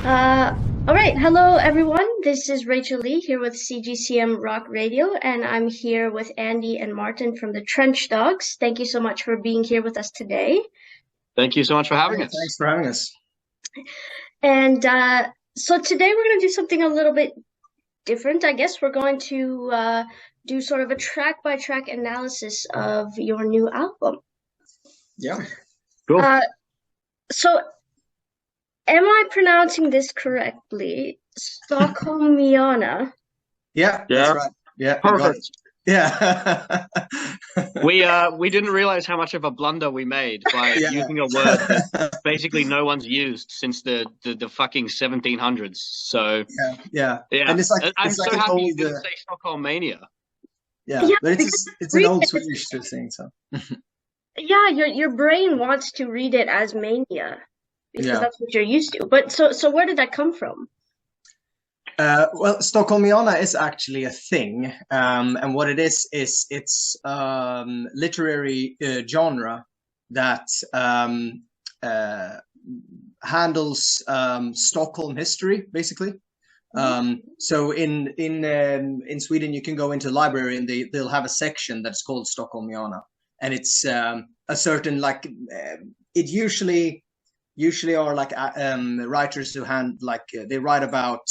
Uh, all right. Hello, everyone. This is Rachel Leigh here with CGCM Rock Radio, and I'm here with Andy and Martin from the Trench Dogs. Thank you so much for being here with us today. Thank you so much for having Hey, us. thanks for having us. And so today we're going to do something a little bit different. I guess we're going to do sort of a track-by-track analysis of your new album. Yeah. Cool. So, am I pronouncing this correctly? Stockholmiana. Yeah, that's right. Yeah, you got it. Perfect. Yeah. We didn't realize how much of a blunder we made by Yeah. using a word that basically no one's used since the fucking 1700s. So Yeah. yeah, And I'm it's so like an happy you old didn't say Stockholmania. yeah, Yeah, but because it's an read old it, Swedish thing, so yeah, your brain wants to read it as mania because yeah. that's what you're used to. But so where did that come from? Well, Stockholmiana is actually a thing, and what it is it's literary genre that uh, handles Stockholm history, basically. So in Sweden, you can go into a library and they'll have a section that's called Stockholmiana, and it's a certain it usually are writers who they write about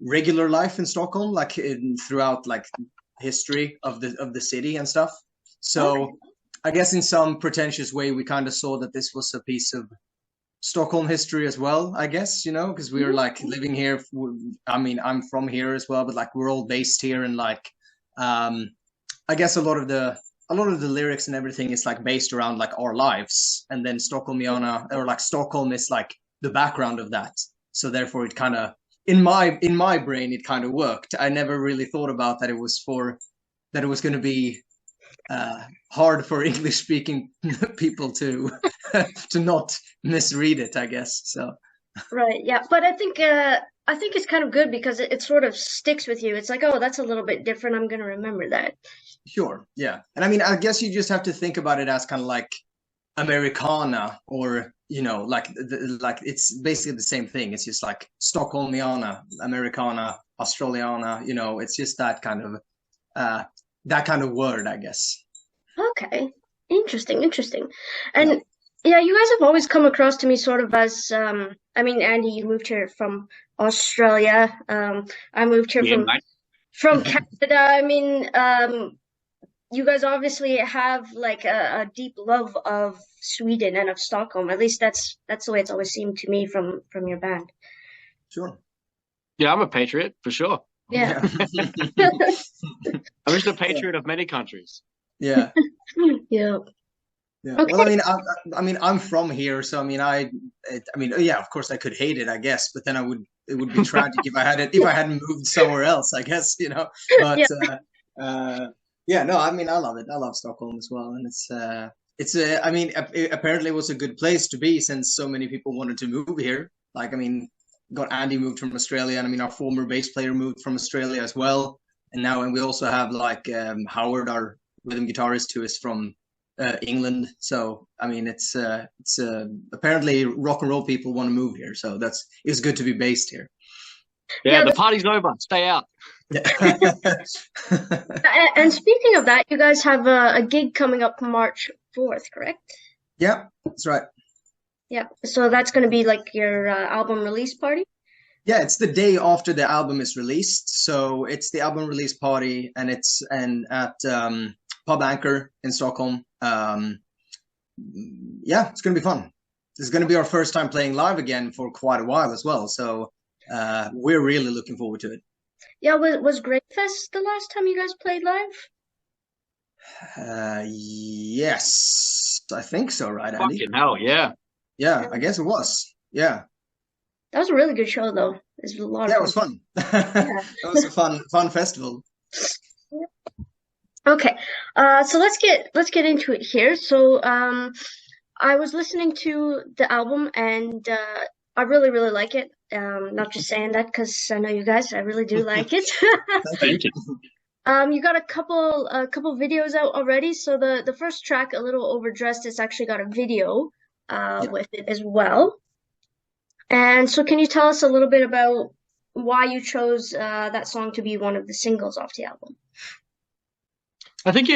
regular life in Stockholm, throughout history of the city and stuff. So Okay. I guess in some pretentious way, we kind of saw that this was a piece of Stockholm history as well, I guess, because we were living here. I mean, I'm from here as well, but we're all based here, and um, I guess a lot of the lyrics and everything is based around our lives, and then Stockholmiana or Stockholm is the background of that. So therefore, it kind of in my brain it kind of worked. I never really thought about that it was going to be hard for English speaking people to to not misread it, I guess. So Right, yeah. But I think it's kind of good because it sort of sticks with you. It's like, oh, that's a little bit different. I'm gonna remember that. sure, yeah. And I mean, I guess you just have to think about it as kind of like Americana, or it's basically the same thing. It's just like Stockholmiana, Americana, Australiana. It's just that kind of word, I guess. Okay. Interesting. Yeah. And yeah, you guys have always come across to me sort of as I mean, Andy, you moved here from Australia. I moved here Yeah, from mate. Canada. I mean, you guys obviously have like a deep love of Sweden and of Stockholm. At least that's the way it's always seemed to me from your band. Sure. Yeah, I'm a patriot for sure. Yeah. Yeah. I'm just a patriot of many countries. Yeah. Yeah. Yeah. Well, I Okay. mean, I'm from here, so yeah, of course I could hate it, I guess, but then it would be tragic if I hadn't moved somewhere else, I guess, But Yeah. yeah, no, I mean, I love it. I love Stockholm as well, and I mean, apparently it was a good place to be since so many people wanted to move here. I mean, got Andy moved from Australia, and I mean, our former bass player moved from Australia as well, and we also have Howard, our rhythm guitarist, who is from England. So I mean, it's apparently rock and roll people want to move here, so it's good to be based here. Yeah, Yeah, the party's over. Stay out. and speaking of that, you guys have a gig coming up March 4th, correct? Yeah, that's right. Yeah. So that's going to be like your album release party? Yeah, it's the day after the album is released, so it's the album release party, and it's and at Pub Anchor in Stockholm. Yeah, it's gonna be fun. This is gonna be our first time playing live again for quite a while as well, so we're really looking forward to it. Yeah, was Great Fest the last time you guys played live? Yes, I think so, right, Andy? Fucking hell, yeah. Yeah, Yeah. I guess it was. Yeah, That was a really good show, though. It was a lot yeah, of it fun. was fun. Yeah. It was a fun festival. Okay. So let's get into it here. So I was listening to the album and I really like it. Not just saying that because I know you guys, I really do like it. Thank you. Thank you. You got a couple videos out already. So the first track, A Little Overdressed, it's actually got a video Yeah. with it as well. And so can you tell us a little bit about why you chose that song to be one of the singles off the album? I think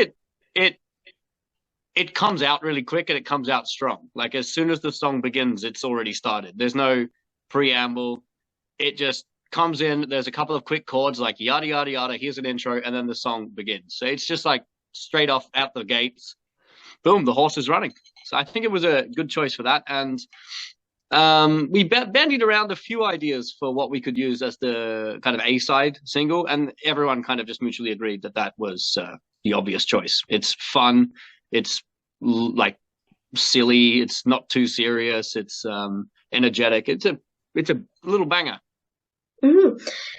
it comes out really quick and it comes out strong. Like as soon as the song begins, it's already started. There's no preamble. It just comes in. There's a couple of quick chords like yada yada yada. Here's an intro, and then the song begins. So it's just like straight off out the gates. Boom, the horse is running. So I think it was a good choice for that. And we bandied around a few ideas for what we could use as the kind of A-side single, and everyone kind of just mutually agreed that that was the obvious choice. It's fun. It's like silly. It's not too serious. It's energetic. It's a little banger. Mm-hmm.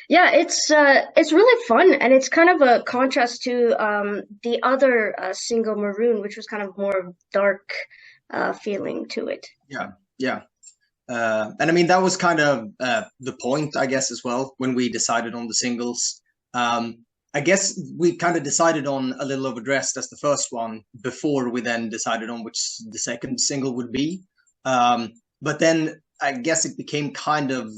Yeah, it's really fun, and it's kind of a contrast to the other single, Maroon, which was kind of more dark feeling to it. Yeah. And I mean, that was kind of the point, I guess, as well, when we decided on the singles. I guess we kind of decided on A Little Overdressed as the first one before we then decided on which the second single would be. But then I guess it became kind of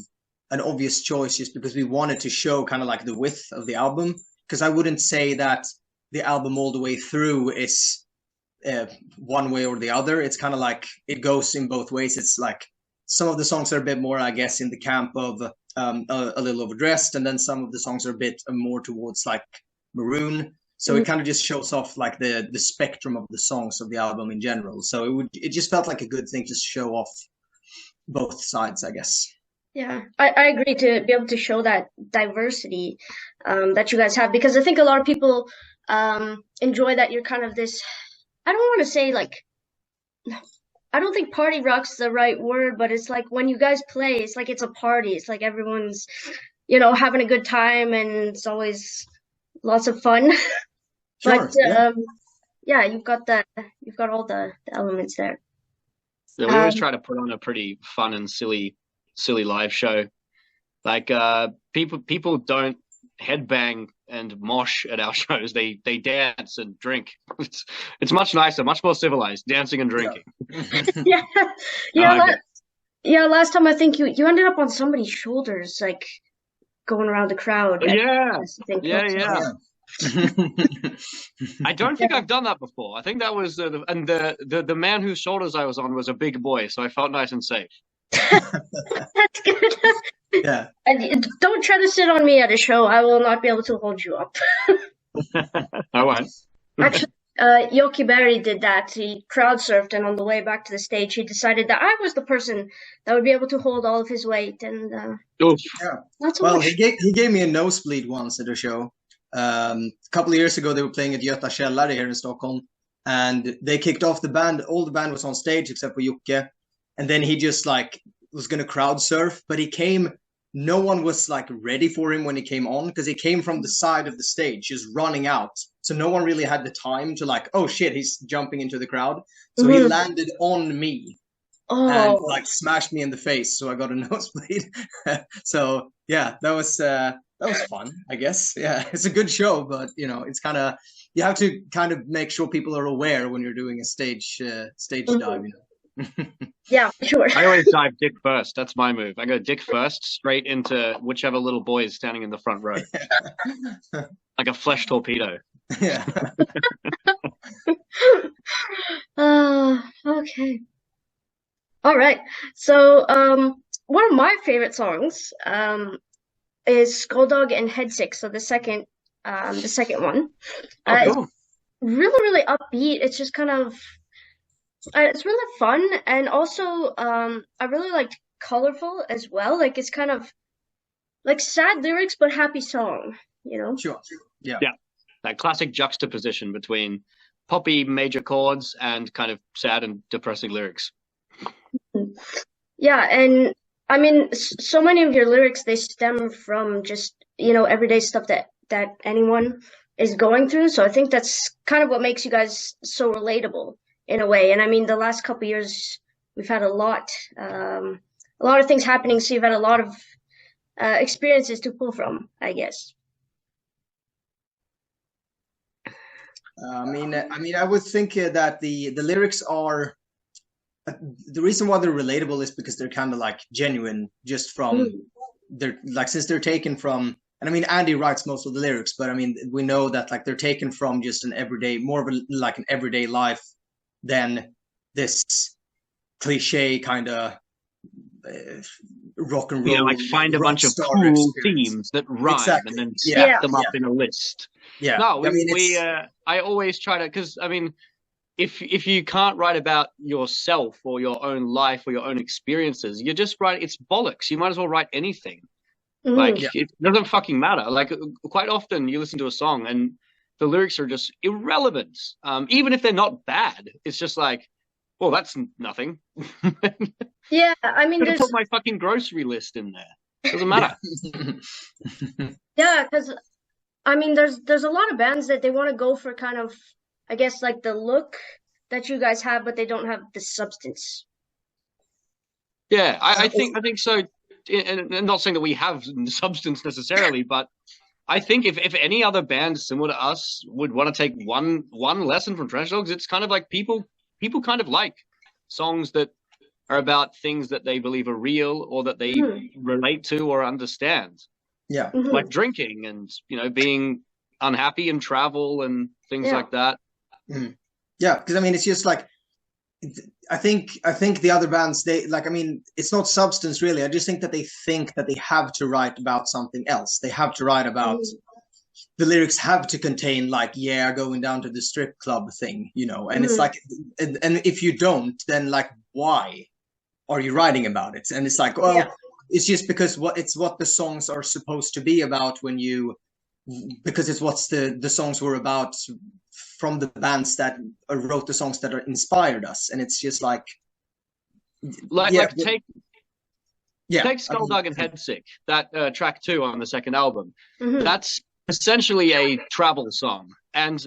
an obvious choice just because we wanted to show kind of like the width of the album. Because I wouldn't say that the album all the way through is one way or the other. It's kind of like it goes in both ways. It's like some of the songs are a bit more, I guess, in the camp of a Little Overdressed, and then some of the songs are a bit more towards like Maroon. So it kind of just shows off like the spectrum of the songs of the album in general. So it just felt like a good thing to show off both sides, I guess. Yeah, I agree, to be able to show that diversity that you guys have, because I think a lot of people enjoy that you're kind of this, I don't want to say like, I don't think party rock's the right word, but it's like when you guys play, it's like it's a party. It's like everyone's, having a good time, and it's always lots of fun. Sure. But yeah, you've got all the elements there. So we always try to put on a pretty fun and silly live show. Like people don't headbang and mosh at our shows. They dance and drink. It's much nicer, much more civilized, dancing and drinking. Yeah. Last time I think you ended up on somebody's shoulders, like going around the crowd. Yeah. I don't think I've done that before. I think that was the man whose shoulders I was on was a big boy, so I felt nice and safe. That's good. Yeah. And don't try to sit on me at a show. I will not be able to hold you up. I won't. Actually, Yoki Berry did that. He crowd surfed, and on the way back to the stage, he decided that I was the person that would be able to hold all of his weight. And not so much. He gave me a nosebleed once at a show. A couple of years ago, they were playing at Göta Källare here in Stockholm, and they kicked off the band. All the band was on stage except for Jocke, and then he just like was gonna crowd surf, but he came. No one was like ready for him when he came on, because he came from the side of the stage, just running out. So no one really had the time to like, oh shit, he's jumping into the crowd. So he landed on me and like smashed me in the face. So I got a nosebleed. So yeah, that was fun, I guess. Yeah, it's a good show, but it's kind of, you have to kind of make sure people are aware when you're doing a stage dive. Yeah, sure. I always dive dick first. That's my move. I go dick first, straight into whichever little boy is standing in the front row, like a flesh torpedo. Yeah. Okay. All right. So, one of my favorite songs is Skulldog and Headsick. So the second one. Cool. It's really, really upbeat. It's just kind of, it's really fun, and also I really liked colorful as well. Like it's kind of like sad lyrics but happy song, Sure. Yeah. That classic juxtaposition between poppy major chords and kind of sad and depressing lyrics. Yeah, and I mean, so many of your lyrics, they stem from just everyday stuff that anyone is going through. So I think that's kind of what makes you guys so relatable in a way. And I mean, the last couple of years, we've had a lot of things happening. So you've had a lot of experiences to pull from, I guess. I mean, I would think that the lyrics are the reason why they're relatable is because they're kind of like genuine, just from they're like, since they're taken from, and I mean Andy writes most of the lyrics, but I mean we know that like they're taken from just an everyday, more of a like an everyday life than this cliche kind of rock and roll. Yeah, like find a bunch of cool themes that rhyme and then stack them up in a list. Yeah. No, I always try to, because I mean, if you can't write about yourself or your own life or your own experiences, you just write, it's bollocks. You might as well write anything. Like it doesn't fucking matter. Like quite often you listen to a song and the lyrics are just irrelevant. Even if they're not bad, it's just like, well, that's nothing. Yeah, I mean, I put my fucking grocery list in there. Doesn't matter. Yeah, because I mean, there's a lot of bands that they want to go for kind of, I guess, like the look that you guys have, but they don't have the substance. Yeah, I think so. And I'm not saying that we have substance necessarily, but I think if any other band similar to us would want to take one lesson from Trash Dogs, it's kind of like people kind of like songs that are about things that they believe are real or that they relate to or understand. Yeah. Like drinking and, being unhappy in travel and things like that. Yeah, because I mean, it's just like, I think the other bands, they like, I mean, it's not substance really. I just think that they have to write about something else. They have to write about, the lyrics have to contain like, yeah, going down to the strip club thing, and it's like, and if you don't, then like, why are you writing about it? And it's like, well, it's just because it's what the songs are supposed to be about because it's what the songs were about from the bands that wrote the songs that inspired us. And it's just like take Skulldug and Headsick, that track 2 on the second album. That's essentially a travel song, and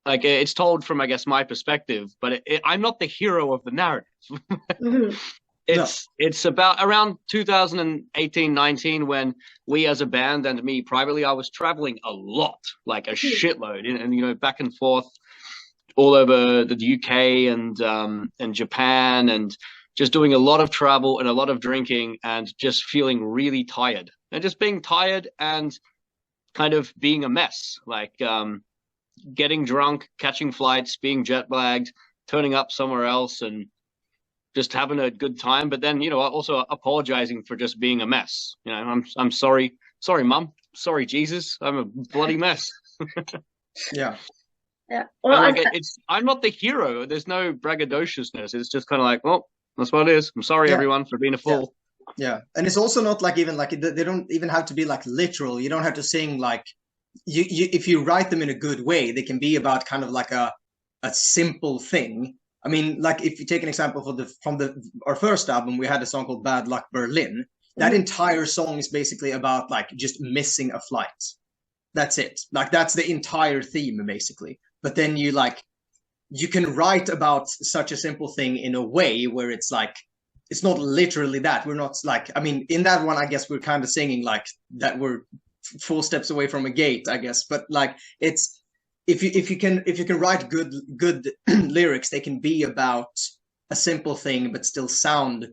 like it's told from, I guess, my perspective, but I'm not the hero of the narrative. It's about around 2018-19 when we as a band and me privately, I was traveling a lot, like a shitload, and back and forth all over the UK and Japan, and just doing a lot of travel and a lot of drinking and just feeling really tired and just being tired and kind of being a mess, like getting drunk, catching flights, being jet lagged, turning up somewhere else and just having a good time, but then also apologizing for just being a mess. I'm sorry, Mum, sorry Jesus, I'm a bloody mess. Yeah. Well, I'm not the hero. There's no braggadociousness. It's just kind of like, well, that's what it is. I'm sorry, everyone, for being a fool. Yeah, and it's also not like even like they don't even have to be like literal. You don't have to sing like you if you write them in a good way, they can be about kind of like a simple thing. I mean, like if you take an example from our first album, we had a song called Bad Luck Berlin. That entire song is basically about like just missing a flight. That's it. Like that's the entire theme basically. But then you can write about such a simple thing in a way where it's like, it's not literally that. We're not like, I mean, in that one, I guess we're kind of singing like that we're 4 steps away from a gate, I guess. But like it's, if you can write good lyrics, they can be about a simple thing but still sound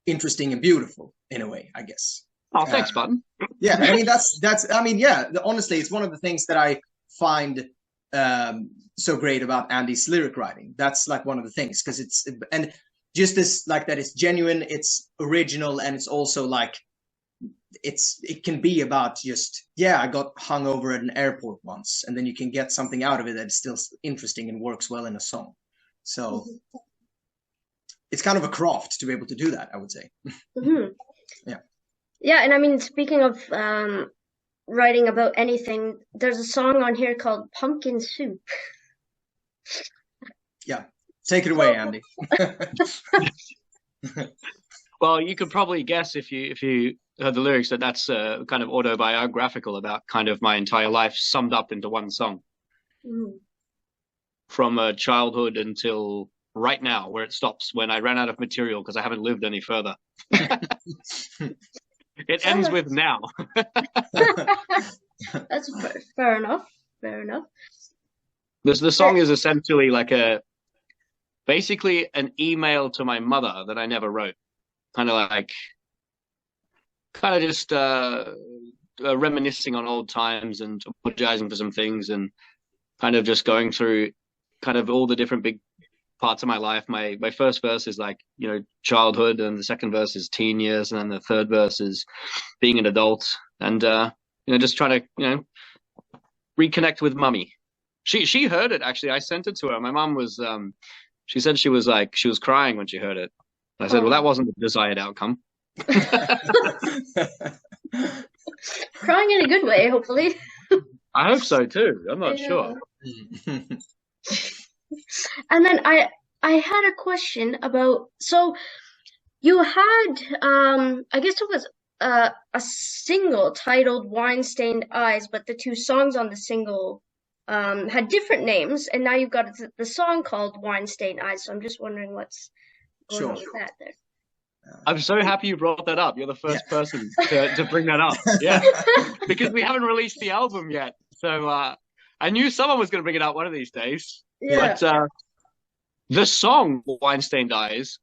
interesting and beautiful in a way, I guess. Oh, thanks, Martin. Yeah, I mean that's I mean, yeah, honestly, it's one of the things that I find so great about Andy's lyric writing. That's like one of the things, because it's, and just this, like, that it's genuine, it's original, and it's also like it can be about just, yeah, I got hung over at an airport once, and then you can get something out of it that's still interesting and works well in a song. So it's kind of a craft to be able to do that, I would say. Yeah, and I mean, speaking of writing about anything, there's a song on here called Pumpkin Soup. Yeah, take it away, Andy. Well, you could probably guess if you heard the lyrics that's kind of autobiographical about kind of my entire life summed up into one song. From childhood until right now, where it stops when I ran out of material because I haven't lived any further. It ends with now. That's fair enough. Fair enough. The song is essentially like basically an email to my mother that I never wrote. Kind of just reminiscing on old times and apologizing for some things, and kind of just going through kind of all the different big parts of my life. My first verse is like, childhood, and the second verse is teen years, and then the third verse is being an adult, and just trying to reconnect with mummy. She heard it, actually. I sent it to her. My mum was she said she was crying when she heard it. I said, well, that wasn't the desired outcome. Crying in a good way, hopefully. I hope so too. I'm not sure. And then I had a question about, so you had I guess it was a single titled Wine Stained Eyes, but the two songs on the single had different names, and now you've got the song called Wine Stained Eyes. So I'm just wondering what's going on with that there. I'm so happy you brought that up. You're the first person to bring that up. Yeah, because we haven't released the album yet. So I knew someone was going to bring it up one of these days. Yeah. But the song Wine Stained Eyes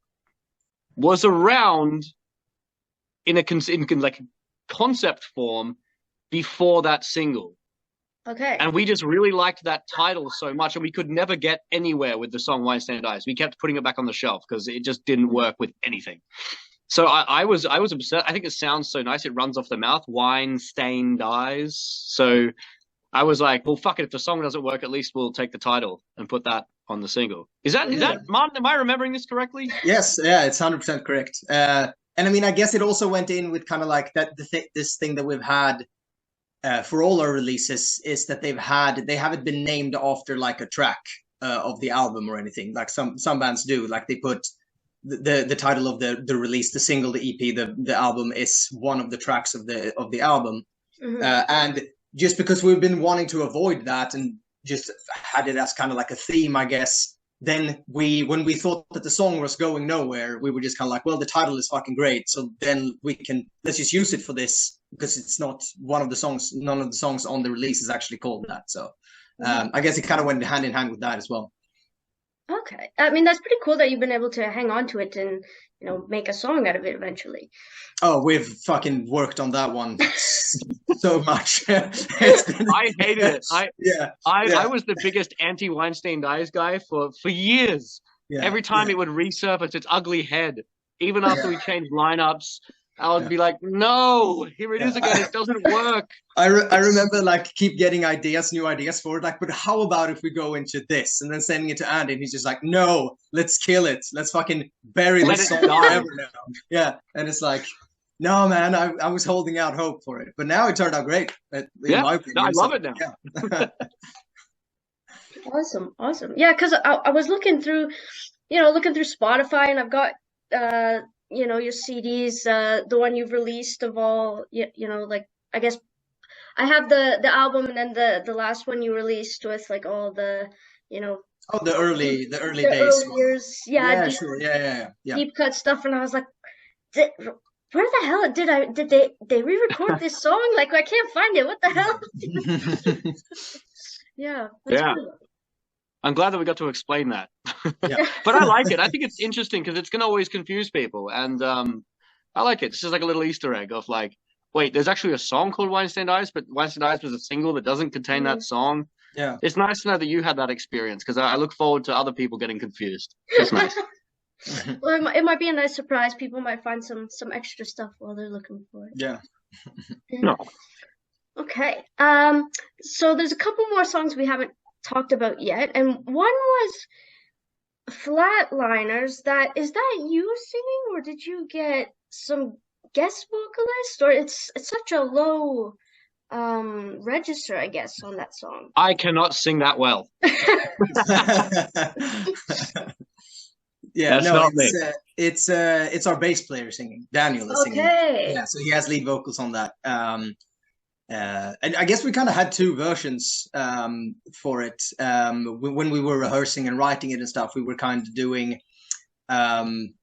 was around in like concept form before that single. Okay. And we just really liked that title so much, and we could never get anywhere with the song Wine Stained Eyes. We kept putting it back on the shelf because it just didn't work with anything. So I was upset. I think it sounds so nice. It runs off the mouth, Wine Stained Eyes. So I was like, well, fuck it. If the song doesn't work, at least we'll take the title and put that on the single. Is that Martin? Am I remembering this correctly? Yes, yeah, it's 100% correct. And I mean, I guess it also went in with kind of like that. This thing that we've had for all our releases is that they haven't been named after like a track of the album or anything. Like some bands do. Like they put the title of the release, the single, the EP, the album is one of the tracks of the album, and just because we've been wanting to avoid that and just had it as kind of like a theme, I guess. Then when we thought that the song was going nowhere, we were just kind of like, well, the title is fucking great, so then let's just use it for this, because it's not one of the songs. None of the songs on the release is actually called that. So I guess it kind of went hand in hand with that as well. Okay. I mean, that's pretty cool that you've been able to hang on to it and, make a song out of it eventually. Oh, we've fucking worked on that one so much. I hated it. I was the biggest anti-Wine Stained Eyes guy for years. Yeah, every time it would resurface its ugly head, even after we changed lineups, I would be like, no, here it is again. It doesn't work. I remember like keep getting new ideas for it. Like, but how about if we go into this, and then sending it to Andy, and he's just like, no, let's kill it. Let's fucking bury this song forever now. Yeah, and it's like, no, man, I was holding out hope for it, but now it turned out great. In my opinion, I love it now. Yeah. Awesome. Yeah, because I was looking through Spotify, and I've got your CDs, the one you've released of all, like, I guess I have the album, and then the last one you released with like all the, Oh, the early days. Early years. Yeah, sure. Yeah. Deep cut stuff, and I was like, where the hell did they re-record this song? Like, I can't find it. What the hell? Yeah. Cool. I'm glad that we got to explain that. But I like it. I think it's interesting because it's going to always confuse people. And I like it. It's just like a little Easter egg of like, wait, there's actually a song called Wine Stained Eyes, but Wine Stained Eyes was a single that doesn't contain that song. Yeah. It's nice to know that you had that experience, because I look forward to other people getting confused. It's nice. Well, it might be a nice surprise. People might find some extra stuff while they're looking for it. Yeah. No. Okay. So there's a couple more songs we haven't talked about yet, and one was Flatliners. Is that you singing, or did you get some guest vocalist, or it's such a low register, I guess, on that song? I cannot sing that well. Yeah, that's not me. It's our bass player singing. Daniel is singing. Yeah, so he has lead vocals on that. And I guess we kind of had two versions for it. When we were rehearsing and writing it and stuff, we were kind of doing one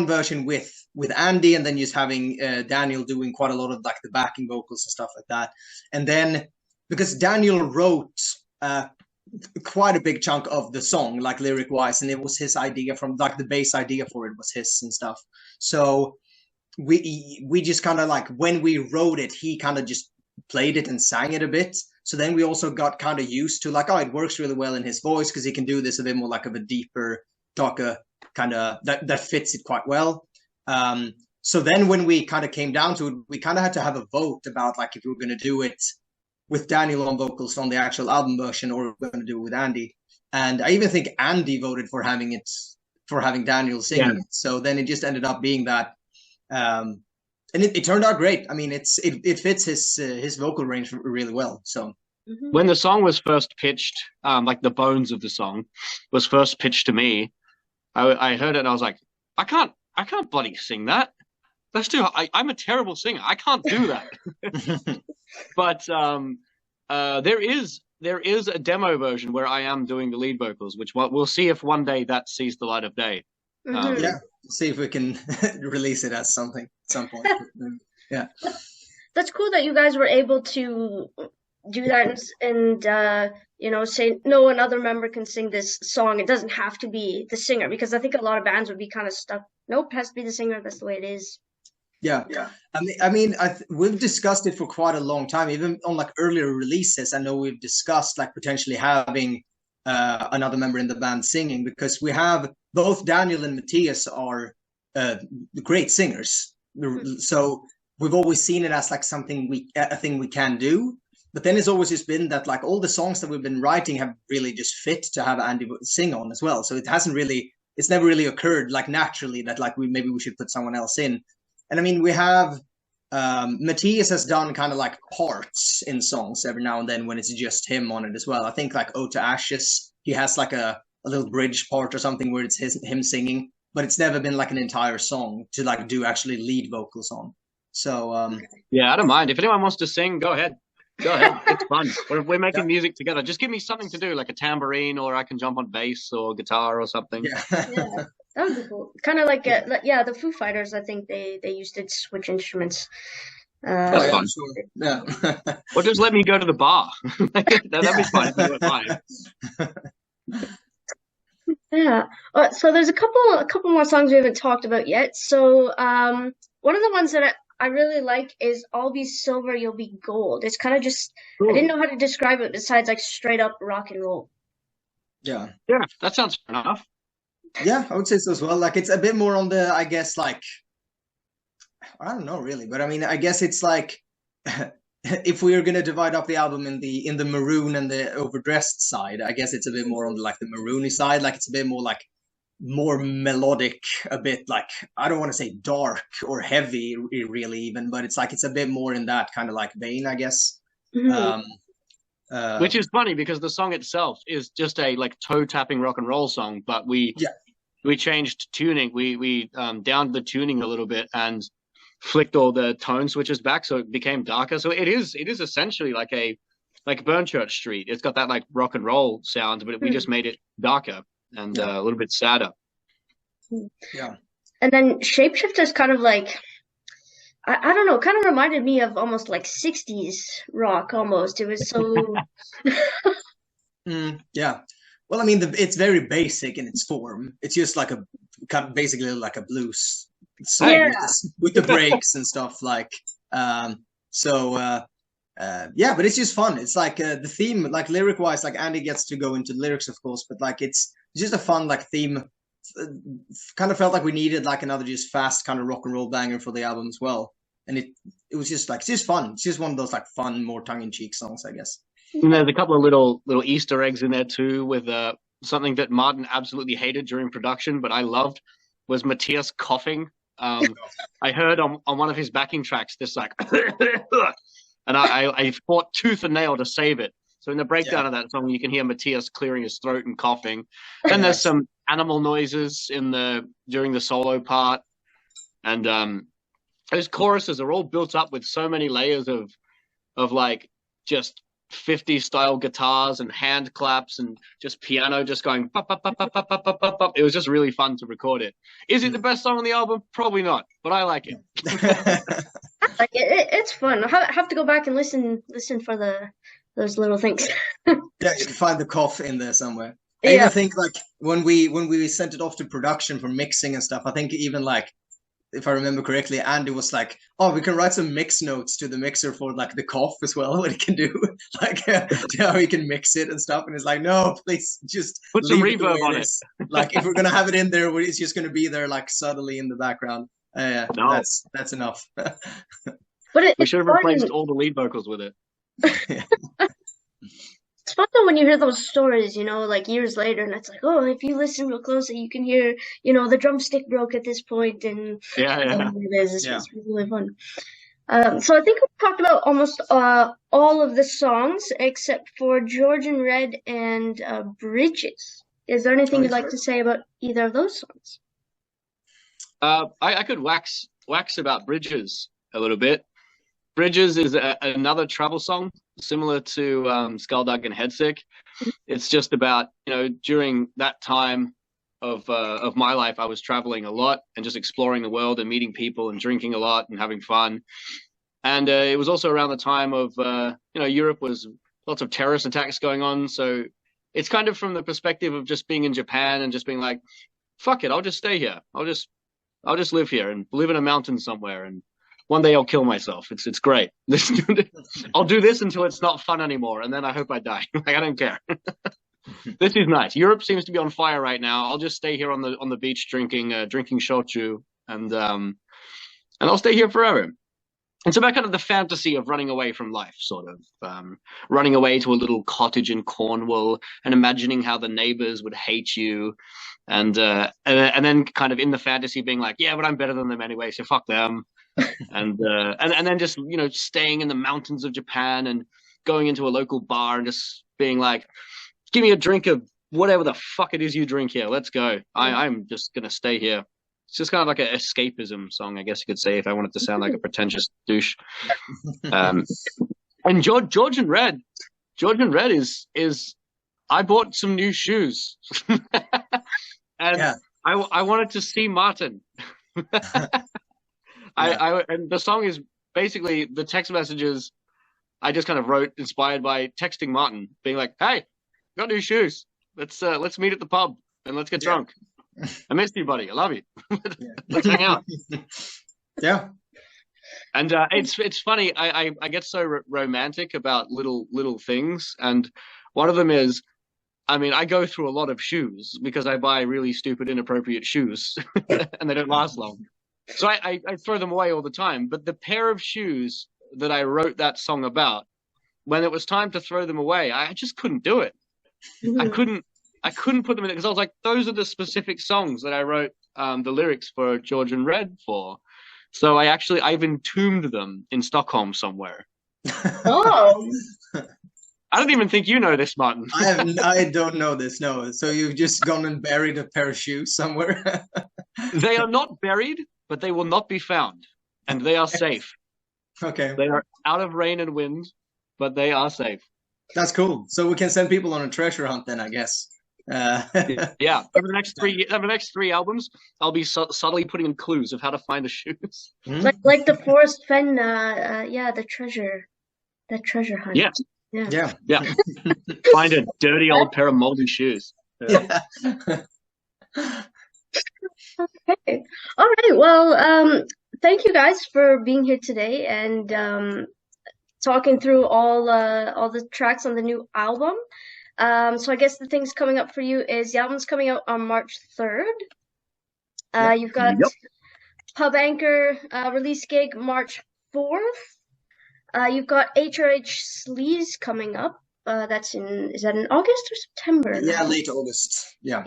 version with Andy, and then just having Daniel doing quite a lot of like the backing vocals and stuff like that. And then because Daniel wrote quite a big chunk of the song, like lyric wise, and it was his idea from like the bass idea for it was his and stuff. So we just kind of like when we wrote it, he kind of just played it and sang it a bit. So then we also got kind of used to like, oh, it works really well in his voice because he can do this a bit more like of a deeper, darker kind of that fits it quite well. So then when we kind of came down to it, we kind of had to have a vote about like if we were going to do it with Daniel on vocals on the actual album version or we're going to do it with Andy. And I even think Andy voted for having Daniel singing it. So then it just ended up being that. And it turned out great. I mean, it fits his vocal range really well. So when the song was first pitched, like the bones of the song was first pitched to me, I heard it and I was like, I can't bloody sing that. That's too. I'm a terrible singer. I can't do that. But there is a demo version where I am doing the lead vocals, which we'll see if one day that sees the light of day. Yeah, see if we can release it as some point. Yeah, that's cool that you guys were able to do that and say no, another member can sing this song. It doesn't have to be the singer, because I think a lot of bands would be kind of stuck. Nope, it has to be the singer. That's the way it is. Yeah. I mean, we've discussed it for quite a long time. Even on like earlier releases, I know we've discussed like potentially having another member in the band singing, because we have both Daniel and Matthias are great singers. So we've always seen it as like a thing we can do. But then it's always just been that like all the songs that we've been writing have really just fit to have Andy sing on as well. So it's never really occurred like naturally that like we should put someone else in. And I mean, we have Matthias has done kind of like parts in songs every now and then when it's just him on it as well. I think like Ode to Ashes, he has like a little bridge part or something where it's him singing, but it's never been like an entire song to like do actually lead vocals on. So yeah, I don't mind. If anyone wants to sing, go ahead. It's fun. We're making music together. Just give me something to do, like a tambourine, or I can jump on bass or guitar or something. Yeah. That would be cool. Kind of like the Foo Fighters. I think they used to switch instruments. That's fun. Yeah. Or just let me go to the bar. That'd be fun. Yeah. So there's a couple more songs we haven't talked about yet. So one of the ones that I really like is I'll Be Silver, You'll Be Gold. It's kind of just, I didn't know how to describe it besides like straight up rock and roll. Yeah, that sounds fair enough. Yeah, I would say so as well. Like it's a bit more on the, I guess, like, I don't know really, but I mean, I guess it's like if we are going to divide up the album in the maroon and the overdressed side, I guess it's a bit more on like the maroony side. Like it's a bit more like more melodic, a bit like, I don't want to say dark or heavy really even, but it's like it's a bit more in that kind of like vein, I guess. Which is funny because the song itself is just a like toe tapping rock and roll song, but we changed tuning. We downed the tuning a little bit and flicked all the tone switches back, so it became darker. So it is essentially like Burnchurch Street. It's got that like rock and roll sound, but we just made it darker and a little bit sadder. Yeah. And then Shapeshifter's kind of like, I don't know, kind of reminded me of almost like 60s rock almost. It was so... Yeah. Well, I mean, it's very basic in its form. It's just like basically like a blues song with the breaks and stuff like. But it's just fun. It's like the theme, like lyric wise, like Andy gets to go into the lyrics, of course, but like it's just a fun like theme. Kind of felt like we needed like another just fast kind of rock and roll banger for the album as well, and it was just like, it's just fun. It's just one of those like fun, more tongue-in-cheek songs, I guess. And there's a couple of little Easter eggs in there too, with something that Martin absolutely hated during production, but I loved, was Matthias coughing. I heard on one of his backing tracks this like, and I fought tooth and nail to save it. So in the breakdown of that song, you can hear Matthias clearing his throat and coughing. Then there's some animal noises during the solo part, and those choruses are all built up with so many layers of like just 50s style guitars and hand claps and just piano just going pop, pop, pop, pop, pop, pop, pop, pop, pop. It was just really fun to record it. Is it the best song on the album? Probably not, but I like it. Like it's fun. I have to go back and listen for those little things. Yeah, you can find the cough in there somewhere. I even think like when we sent it off to production for mixing and stuff, I think even like, if I remember correctly, Andy was like, "Oh, we can write some mix notes to the mixer for like the cough as well. What it can do, like how he can mix it and stuff." And it's like, "No, please just Put some leave reverb on it. Like if we're gonna have it in there, it's just gonna be there like subtly in the background. No. That's enough." But we should have replaced all the lead vocals with it. It's fun though when you hear those stories, like years later, and it's like, oh, if you listen real closely, you can hear, the drumstick broke at this point, and it's really fun. So I think we talked about almost all of the songs except for George and Red and Bridges. Is there anything you'd like to say about either of those songs? I could wax about Bridges a little bit. Bridges is another travel song similar to Skulldug and Headsick. It's just about, during that time of my life, I was traveling a lot and just exploring the world and meeting people and drinking a lot and having fun. And it was also around the time of, Europe was lots of terrorist attacks going on. So it's kind of from the perspective of just being in Japan and just being like, fuck it, I'll just stay here. I'll just live here and live in a mountain somewhere. And one day I'll kill myself. It's great. I'll do this until it's not fun anymore, and then I hope I die. Like, I don't care. This is nice. Europe seems to be on fire right now. I'll just stay here on the beach drinking shochu, and I'll stay here forever. It's about kind of the fantasy of running away from life, sort of running away to a little cottage in Cornwall and imagining how the neighbors would hate you, and then kind of in the fantasy being like, yeah, but I'm better than them anyway, so fuck them. and then just staying in the mountains of Japan and going into a local bar and just being like, give me a drink of whatever the fuck it is you drink here, let's go. I'm just gonna stay here. It's just kind of like an escapism song, I guess you could say, if I wanted to sound like a pretentious douche. And George and Red is I bought some new shoes and I wanted to see Martin. And the song is basically the text messages I just kind of wrote inspired by texting Martin, being like, "Hey, got new shoes. Let's meet at the pub and let's get drunk. I missed you, buddy. I love you. Let's hang out." Yeah. And it's funny. I get so romantic about little things, and one of them is, I go through a lot of shoes because I buy really stupid, inappropriate shoes, and they don't last long. So I throw them away all the time. But the pair of shoes that I wrote that song about, when it was time to throw them away, I just couldn't do it. I couldn't put them in it because I was like, those are the specific songs that I wrote the lyrics for George and Red for. So I've entombed them in Stockholm somewhere. Oh. I don't even think you know this, Martin. I don't know this, no. So you've just gone and buried a pair of shoes somewhere? They are not buried, but they will not be found, and they are safe. Okay. They are out of rain and wind, but they are safe. That's cool. So we can send people on a treasure hunt then, I guess. Yeah. Over the next three albums, I'll be subtly putting in clues of how to find the shoes. Like the Forrest Fenn, the treasure hunt. Yeah. Find a dirty old pair of moldy shoes. Yeah. Okay. All right. Well, thank you guys for being here today and talking through all the tracks on the new album. So I guess the things coming up for you is the album's coming out on March 3rd. You've got Pub Anchor release gig March 4th. You've got HRH Sleaze coming up. Is that in August or September? Yeah, late August. Yeah.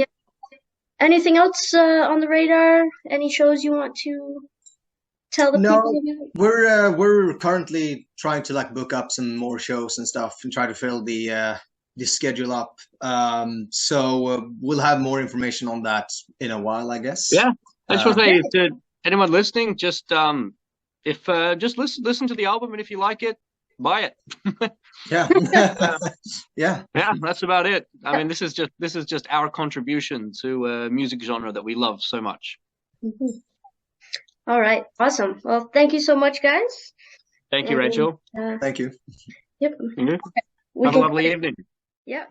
Anything else on the radar? Any shows you want to tell the people about? We're currently trying to book up some more shows and stuff and try to fill the schedule up. So we'll have more information on that in a while, I guess. Yeah, I just want to say to anyone listening, just listen to the album, and if you like it, buy it. Yeah. Yeah, that's about it. This is just our contribution to a music genre that we love so much. Mm-hmm. All right, awesome. Well, thank you so much, guys. Thank you, Rachel. Thank you. Yep. Mm-hmm. we Have a can lovely evening. Yep.